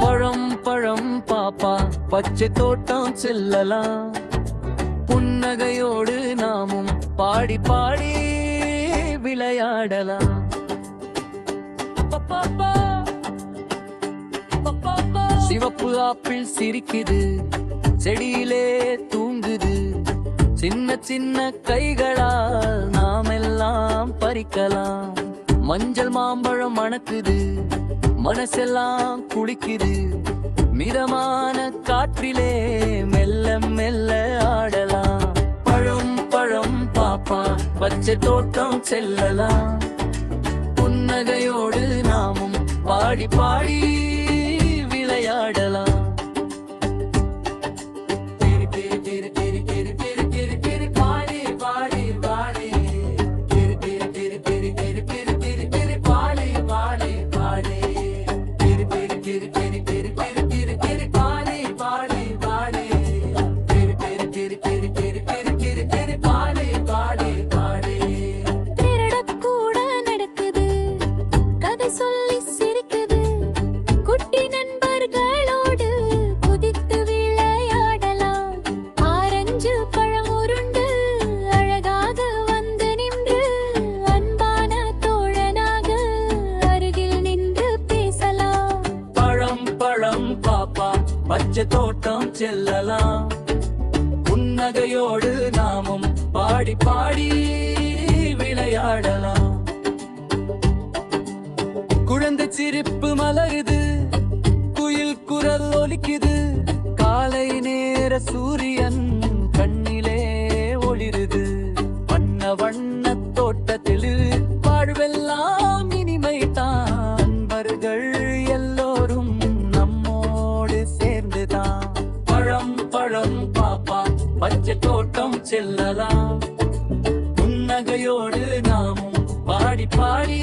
பழம் பழம் பாப்பா பச்சை தோட்டம் செல்லலாம், புன்னகையோடு நாமும் பாடி பாடி விளையாடலாம். சிவப்பு ஆப்பிள் சிரிக்குது, செடியிலே தூங்குது, சின்ன சின்ன கைகளால் நாம் எல்லாம் பறிக்கலாம். மஞ்சள் மாம்பழம் மணக்குது, மனசெல்லாம் குளிக்குது, மிதமான காற்றிலே மெல்ல மெல்ல ஆடலாம். பழம் பழம் பாப்பா பச்சை தோட்டம் செல்லலாம், புன்னகையோடு நாமும் பாடி பாடி விளையாடலாம். பச்சை தோட்டம் செல்லலாம், புன்னகையோடு நாமும் பாடி பாடி விளையாடலாம். குழந்தை சிரிப்பு மலருது, குயில் குரல் ஒலிக்குது, காலை நேர சூரியன் கண்ணிலே ஒளிருது. வண்ண வண்ண தோட்டத்தில் வாழ்வெல்லாம் இனிமைதான், நண்பர்கள் எல்லோரும் பழம் பாப்பா பச்சை தோட்டம் செல்லலாம், புன்னகையோடு நாமும் பாடி பாடி